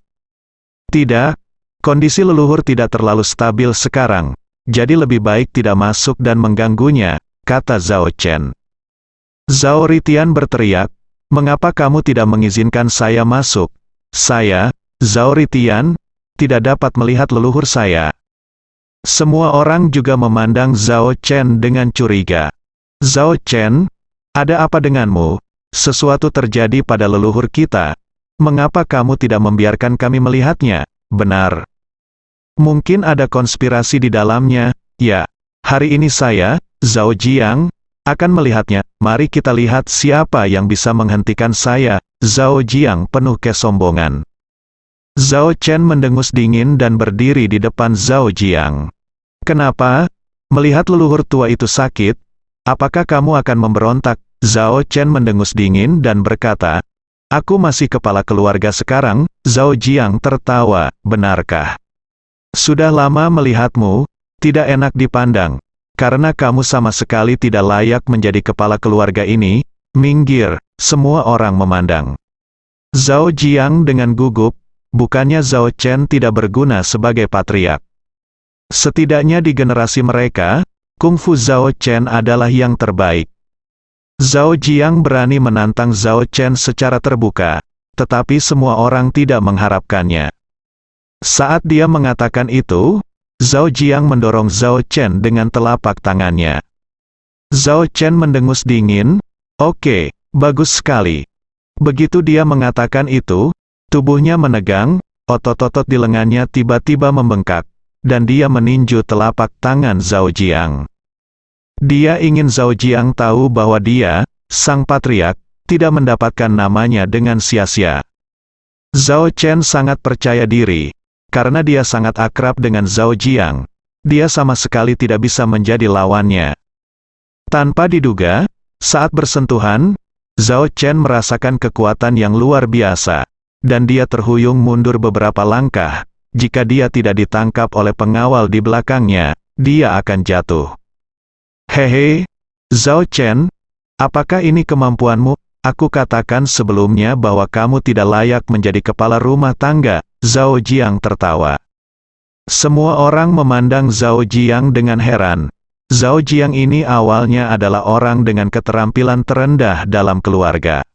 S2: "Tidak, kondisi leluhur tidak terlalu stabil sekarang, jadi lebih baik tidak masuk dan mengganggunya," kata Zhao Chen. Zhao Ritian berteriak, "Mengapa kamu tidak mengizinkan saya masuk? Saya, Zhao Ritian, tidak dapat melihat leluhur saya." Semua orang juga memandang Zhao Chen dengan curiga. "Zhao Chen, ada apa denganmu? Sesuatu terjadi pada leluhur kita. Mengapa kamu tidak membiarkan kami melihatnya?" "Benar. Mungkin ada konspirasi di dalamnya. Ya, hari ini saya, Zhao Jiang, akan melihatnya. Mari kita lihat siapa yang bisa menghentikan saya." Zhao Jiang penuh kesombongan. Zhao Chen mendengus dingin dan berdiri di depan Zhao Jiang. "Kenapa? Melihat leluhur tua itu sakit? Apakah kamu akan memberontak?" Zhao Chen mendengus dingin dan berkata, "Aku masih kepala keluarga sekarang." Zhao Jiang tertawa, "Benarkah? Sudah lama melihatmu, tidak enak dipandang, karena kamu sama sekali tidak layak menjadi kepala keluarga ini. Minggir." Semua orang memandang Zhao Jiang dengan gugup. Bukannya Zhao Chen tidak berguna sebagai patriark. Setidaknya di generasi mereka, kungfu Zhao Chen adalah yang terbaik. Zhao Jiang berani menantang Zhao Chen secara terbuka, tetapi semua orang tidak mengharapkannya. Saat dia mengatakan itu, Zhao Jiang mendorong Zhao Chen dengan telapak tangannya. Zhao Chen mendengus dingin, "Oke, bagus sekali." Begitu dia mengatakan itu, tubuhnya menegang, otot-otot di lengannya tiba-tiba membengkak, dan dia meninju telapak tangan Zhao Jiang. Dia ingin Zhao Jiang tahu bahwa dia, sang patriark, tidak mendapatkan namanya dengan sia-sia. Zhao Chen sangat percaya diri, karena dia sangat akrab dengan Zhao Jiang. Dia sama sekali tidak bisa menjadi lawannya. Tanpa diduga, saat bersentuhan, Zhao Chen merasakan kekuatan yang luar biasa, dan dia terhuyung mundur beberapa langkah. Jika dia tidak ditangkap oleh pengawal di belakangnya, dia akan jatuh. "Hehe, Zhao Chen, apakah ini kemampuanmu? Aku katakan sebelumnya bahwa kamu tidak layak menjadi kepala rumah tangga." Zhao Jiang tertawa. Semua orang memandang Zhao Jiang dengan heran. Zhao Jiang ini awalnya adalah orang dengan keterampilan terendah dalam keluarga.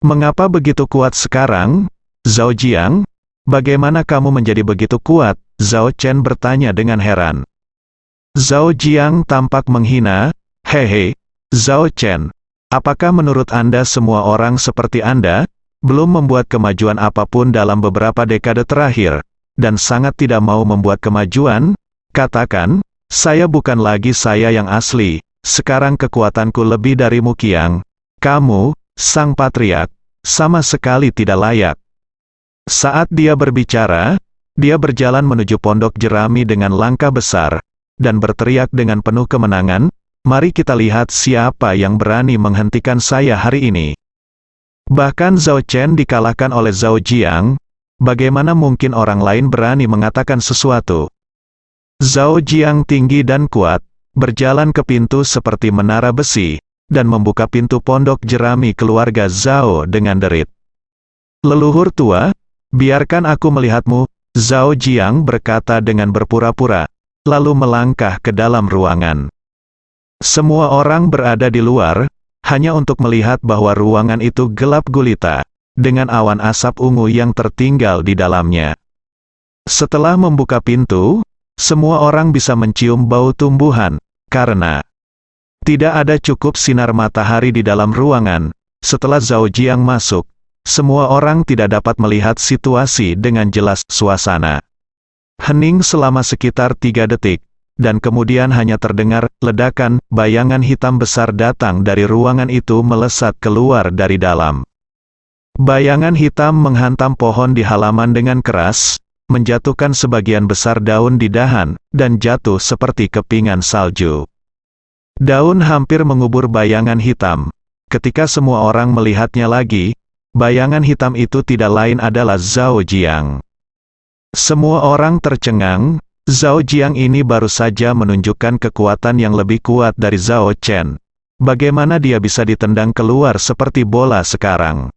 S2: Mengapa begitu kuat sekarang? Zhao Jiang, bagaimana kamu menjadi begitu kuat? Zhao Chen bertanya dengan heran. Zhao Jiang tampak menghina. Hehe, Zhao Chen, apakah menurut Anda semua orang seperti Anda, belum membuat kemajuan apapun dalam beberapa dekade terakhir, dan sangat tidak mau membuat kemajuan? Katakan, saya bukan lagi saya yang asli, sekarang kekuatanku lebih darimu Qiang. Kamu, sang patriark, sama sekali tidak layak. Saat dia berbicara, dia berjalan menuju pondok jerami dengan langkah besar, dan berteriak dengan penuh kemenangan, mari kita lihat siapa yang berani menghentikan saya hari ini. Bahkan Zhao Chen dikalahkan oleh Zhao Jiang, bagaimana mungkin orang lain berani mengatakan sesuatu? Zhao Jiang tinggi dan kuat, berjalan ke pintu seperti menara besi, dan membuka pintu pondok jerami keluarga Zhao dengan derit. Leluhur tua, biarkan aku melihatmu, Zhao Jiang berkata dengan berpura-pura, lalu melangkah ke dalam ruangan. Semua orang berada di luar, hanya untuk melihat bahwa ruangan itu gelap gulita, dengan awan asap ungu yang tertinggal di dalamnya. Setelah membuka pintu, semua orang bisa mencium bau tumbuhan, karena tidak ada cukup sinar matahari di dalam ruangan. Setelah Zhao Jiang masuk, semua orang tidak dapat melihat situasi dengan jelas. Suasana hening selama sekitar 3 detik, dan kemudian hanya terdengar ledakan. Bayangan hitam besar datang dari ruangan itu melesat keluar dari dalam. Bayangan hitam menghantam pohon di halaman dengan keras, menjatuhkan sebagian besar daun di dahan, dan jatuh seperti kepingan salju. Daun hampir mengubur bayangan hitam. Ketika semua orang melihatnya lagi, bayangan hitam itu tidak lain adalah Zhao Jiang. Semua orang tercengang. Zhao Jiang ini baru saja menunjukkan kekuatan yang lebih kuat dari Zhao Chen. Bagaimana dia bisa ditendang keluar seperti bola sekarang?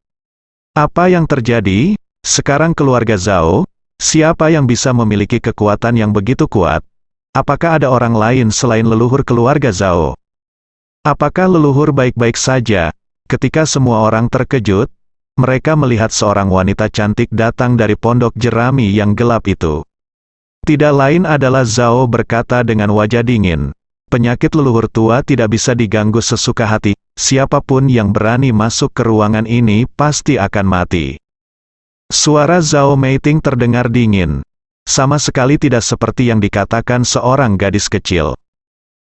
S2: Apa yang terjadi? Sekarang keluarga Zhao, siapa yang bisa memiliki kekuatan yang begitu kuat? Apakah ada orang lain selain leluhur keluarga Zhao? Apakah leluhur baik-baik saja? Ketika semua orang terkejut, mereka melihat seorang wanita cantik datang dari pondok jerami yang gelap itu. Tidak lain adalah Zhao berkata dengan wajah dingin. Penyakit leluhur tua tidak bisa diganggu sesuka hati. Siapapun yang berani masuk ke ruangan ini pasti akan mati. Suara Zhao Meiting terdengar dingin. Sama sekali tidak seperti yang dikatakan seorang gadis kecil.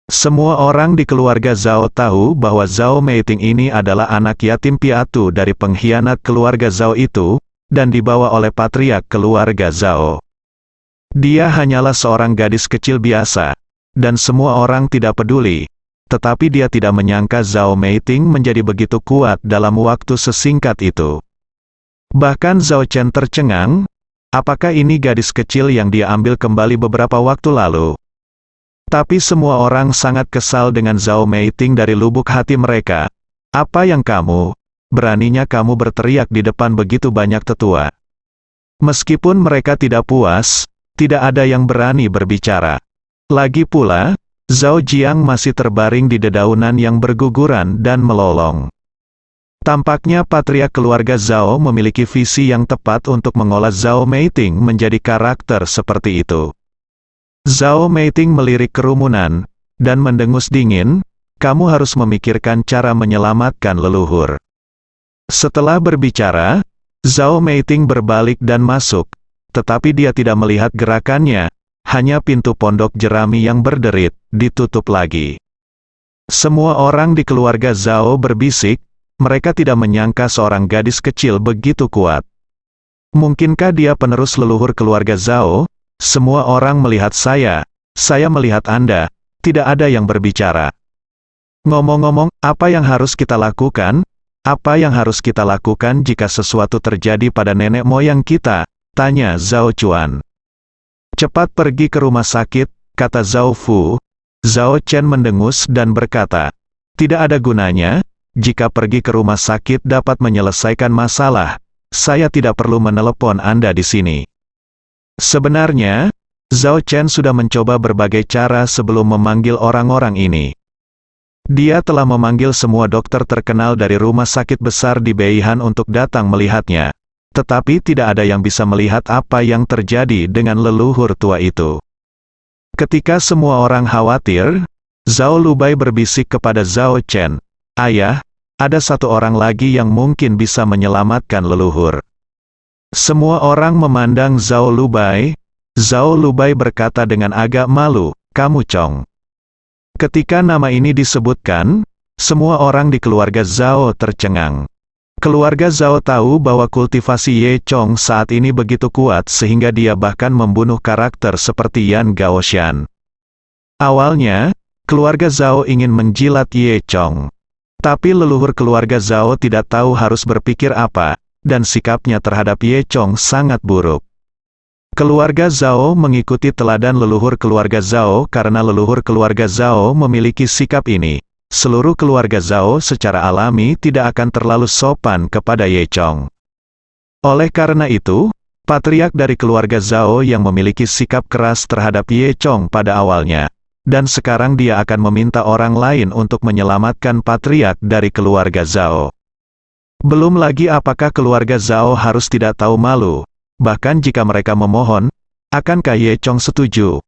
S2: Semua orang di keluarga Zhao tahu bahwa Zhao Meiting ini adalah anak yatim piatu dari pengkhianat keluarga Zhao itu, dan dibawa oleh patriark keluarga Zhao. Dia hanyalah seorang gadis kecil biasa, dan semua orang tidak peduli. Tetapi dia tidak menyangka Zhao Meiting menjadi begitu kuat dalam waktu sesingkat itu. Bahkan Zhao Chen tercengang. Apakah ini gadis kecil yang dia ambil kembali beberapa waktu lalu? Tapi semua orang sangat kesal dengan Zhao Meiting dari lubuk hati mereka. Apa yang kamu? Beraninya kamu berteriak di depan begitu banyak tetua. Meskipun mereka tidak puas, tidak ada yang berani berbicara. Lagi pula, Zhao Jiang masih terbaring di dedaunan yang berguguran dan melolong. Tampaknya patriark keluarga Zhao memiliki visi yang tepat untuk mengolah Zhao Meiting menjadi karakter seperti itu. Zhao Meiting melirik kerumunan, dan mendengus dingin, kamu harus memikirkan cara menyelamatkan leluhur. Setelah berbicara, Zhao Meiting berbalik dan masuk, tetapi dia tidak melihat gerakannya, hanya pintu pondok jerami yang berderit, ditutup lagi. Semua orang di keluarga Zhao berbisik, mereka tidak menyangka seorang gadis kecil begitu kuat. Mungkinkah dia penerus leluhur keluarga Zhao? Semua orang melihat saya melihat Anda, tidak ada yang berbicara. Ngomong-ngomong, apa yang harus kita lakukan? Apa yang harus kita lakukan jika sesuatu terjadi pada nenek moyang kita? Tanya Zhao Chuan. Cepat pergi ke rumah sakit, kata Zhao Fu. Zhao Chen mendengus dan berkata, tidak ada gunanya, jika pergi ke rumah sakit dapat menyelesaikan masalah, saya tidak perlu menelepon Anda di sini. Sebenarnya, Zhao Chen sudah mencoba berbagai cara sebelum memanggil orang-orang ini. Dia telah memanggil semua dokter terkenal dari rumah sakit besar di Beihan untuk datang melihatnya. Tetapi tidak ada yang bisa melihat apa yang terjadi dengan leluhur tua itu. Ketika semua orang khawatir, Zhao Lubai berbisik kepada Zhao Chen, "Ayah, ada satu orang lagi yang mungkin bisa menyelamatkan leluhur." Semua orang memandang Zhao Lubai. Zhao Lubai berkata dengan agak malu, "Kamu Chong." Ketika nama ini disebutkan, semua orang di keluarga Zhao tercengang. Keluarga Zhao tahu bahwa kultivasi Ye Chong saat ini begitu kuat sehingga dia bahkan membunuh karakter seperti Yan Gaoshan. Awalnya, keluarga Zhao ingin menjilat Ye Chong. Tapi leluhur keluarga Zhao tidak tahu harus berpikir apa, dan sikapnya terhadap Ye Chong sangat buruk. Keluarga Zhao mengikuti teladan leluhur keluarga Zhao karena leluhur keluarga Zhao memiliki sikap ini. Seluruh keluarga Zhao secara alami tidak akan terlalu sopan kepada Ye Chong. Oleh karena itu, patriark dari keluarga Zhao yang memiliki sikap keras terhadap Ye Chong pada awalnya, dan sekarang dia akan meminta orang lain untuk menyelamatkan patriark dari keluarga Zhao. Belum lagi apakah keluarga Zhao harus tidak tahu malu, bahkan jika mereka memohon, akankah Ye Chong setuju?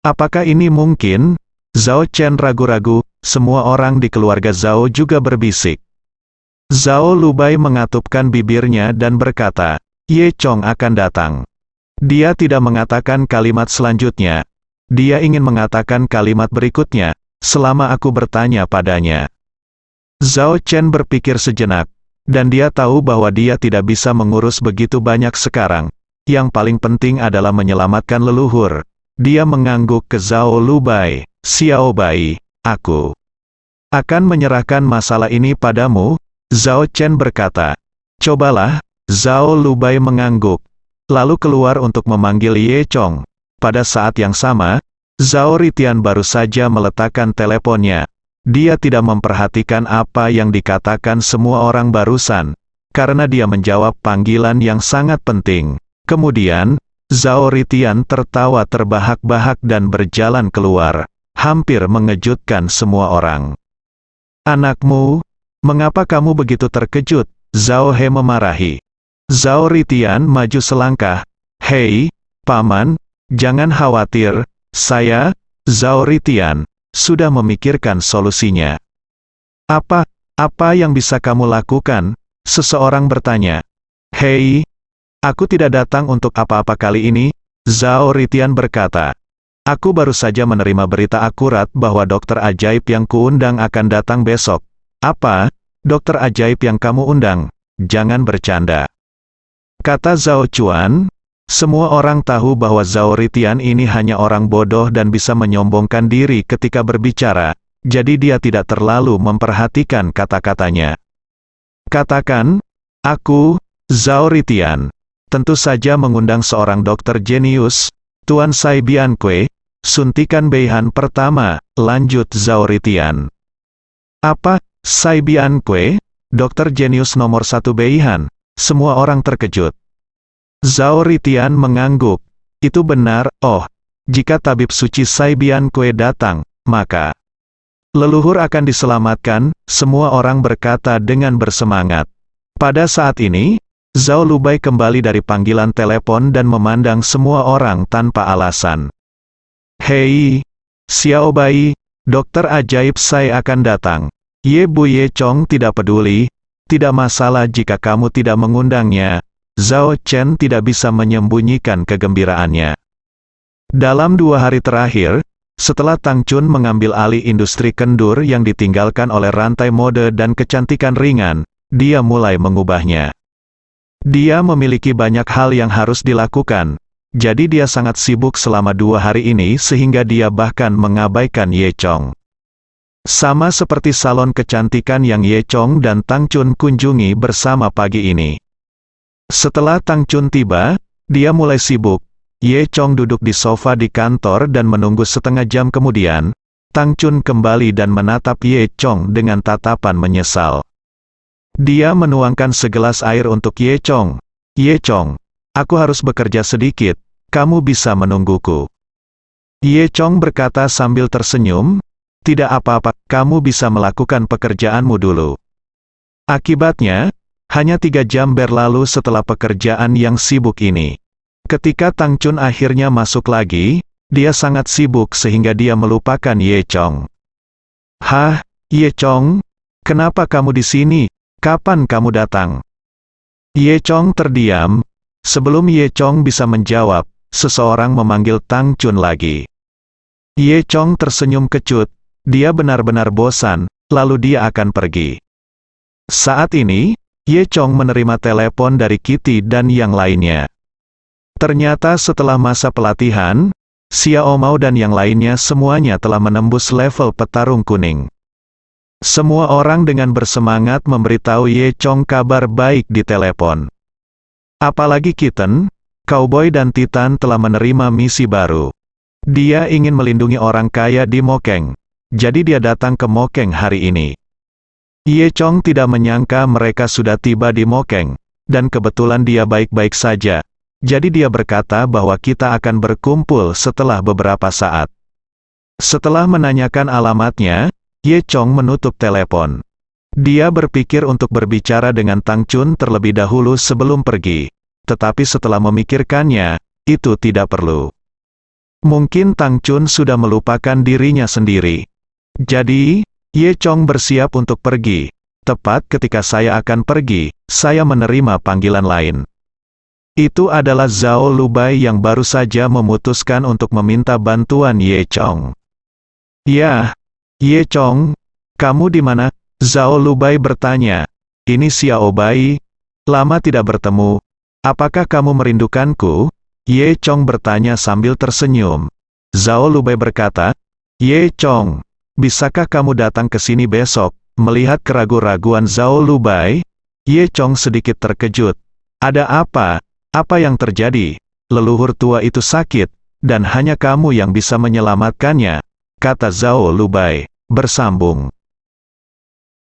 S2: Apakah ini mungkin? Zhao Chen ragu-ragu, semua orang di keluarga Zhao juga berbisik. Zhao Lubai mengatupkan bibirnya dan berkata, "Ye Chong akan datang." Dia tidak mengatakan kalimat selanjutnya. Dia ingin mengatakan kalimat berikutnya, "Selama aku bertanya padanya." Zhao Chen berpikir sejenak, dan dia tahu bahwa dia tidak bisa mengurus begitu banyak sekarang. Yang paling penting adalah menyelamatkan leluhur. Dia mengangguk ke Zhao Lubai. "Xiao Bai, aku akan menyerahkan masalah ini padamu." Zhao Chen berkata. "Cobalah." Zhao Lubai mengangguk, lalu keluar untuk memanggil Ye Chong. Pada saat yang sama, Zhao Ritian baru saja meletakkan teleponnya. Dia tidak memperhatikan apa yang dikatakan semua orang barusan, karena dia menjawab panggilan yang sangat penting. Kemudian, Zhao Ritian tertawa terbahak-bahak dan berjalan keluar. Hampir mengejutkan semua orang. "Anakmu, mengapa kamu begitu terkejut?" Zhao He memarahi. Zhao Ritian maju selangkah. "Hei, Paman, jangan khawatir, saya, Zhao Ritian, sudah memikirkan solusinya." Apa yang bisa kamu lakukan?" Seseorang bertanya. "Hei, aku tidak datang untuk apa-apa kali ini," Zhao Ritian berkata. "Aku baru saja menerima berita akurat bahwa dokter ajaib yang kuundang akan datang besok." "Apa? Dokter ajaib yang kamu undang? Jangan bercanda," kata Zhao Chuan. Semua orang tahu bahwa Zhao Ritian ini hanya orang bodoh dan bisa menyombongkan diri ketika berbicara, jadi dia tidak terlalu memperhatikan kata-katanya. "Katakan, aku, Zhao Ritian, tentu saja mengundang seorang dokter jenius, Tuan Sai Bianque, suntikan Beihan pertama," lanjut Zhao Ritian. "Apa, Sai Bianque, dokter jenius nomor 1 Beihan?" Semua orang terkejut. Zhao Ritian mengangguk. "Itu benar, oh, jika tabib suci Sai Bianque datang, maka leluhur akan diselamatkan," semua orang berkata dengan bersemangat. Pada saat ini, Zhao Lubai kembali dari panggilan telepon dan memandang semua orang tanpa alasan. "Hei, Xiao Bai, dokter ajaib saya akan datang. Ye Bu Ye Chong tidak peduli, tidak masalah jika kamu tidak mengundangnya." Zhao Chen tidak bisa menyembunyikan kegembiraannya. Dalam 2 hari terakhir, setelah Tang Chun mengambil alih industri kendur yang ditinggalkan oleh rantai mode dan kecantikan ringan, dia mulai mengubahnya. Dia memiliki banyak hal yang harus dilakukan, jadi dia sangat sibuk selama 2 hari ini sehingga dia bahkan mengabaikan Ye Chong. Sama seperti salon kecantikan yang Ye Chong dan Tang Chun kunjungi bersama pagi ini. Setelah Tang Chun tiba, dia mulai sibuk. Ye Chong duduk di sofa di kantor dan menunggu setengah jam kemudian, Tang Chun kembali dan menatap Ye Chong dengan tatapan menyesal. Dia menuangkan segelas air untuk Ye Chong. "Ye Chong, aku harus bekerja sedikit, kamu bisa menungguku. Ye Chong berkata sambil tersenyum, tidak apa-apa, kamu bisa melakukan pekerjaanmu dulu. Akibatnya, hanya 3 jam berlalu setelah pekerjaan yang sibuk ini. Ketika Tang Chun akhirnya masuk lagi, dia sangat sibuk sehingga dia melupakan Ye Chong. Hah, Ye Chong? Kenapa kamu di sini? Kapan kamu datang? Ye Chong terdiam. Sebelum Ye Chong bisa menjawab, seseorang memanggil Tang Chun lagi. Ye Chong tersenyum kecut. Dia benar-benar bosan, lalu dia akan pergi. Saat ini, Ye Chong menerima telepon dari Kitty dan yang lainnya. Ternyata setelah masa pelatihan, Xiao Mao dan yang lainnya semuanya telah menembus level petarung kuning. Semua orang dengan bersemangat memberitahu Ye Chong kabar baik di telepon. Apalagi Kitten, Cowboy dan Titan telah menerima misi baru. Dia ingin melindungi orang kaya di Mokeng. Jadi dia datang ke Mokeng hari ini. Ye Chong tidak menyangka mereka sudah tiba di Mokeng, dan kebetulan dia baik-baik saja. Jadi dia berkata bahwa kita akan berkumpul setelah beberapa saat. Setelah menanyakan alamatnya, Ye Chong menutup telepon. Dia berpikir untuk berbicara dengan Tang Chun terlebih dahulu sebelum pergi. Tetapi setelah memikirkannya, itu tidak perlu. Mungkin Tang Chun sudah melupakan dirinya sendiri. Jadi, Ye Chong bersiap untuk pergi. Tepat ketika saya akan pergi, saya menerima panggilan lain. Itu adalah Zhao Lubai yang baru saja memutuskan untuk meminta bantuan Ye Chong. Ya, Ye Chong, kamu di mana? Zhao Lubai bertanya. Ini Xiao Bai. Lama tidak bertemu. Apakah kamu merindukanku? Ye Chong bertanya sambil tersenyum. Zhao Lubai berkata, Ye Chong, bisakah kamu datang ke sini besok? Melihat keraguan-raguan Zhao Lubai, Ye Chong sedikit terkejut. Ada apa? Apa yang terjadi? Leluhur tua itu sakit, dan hanya kamu yang bisa menyelamatkannya, kata Zhao Lubai, bersambung.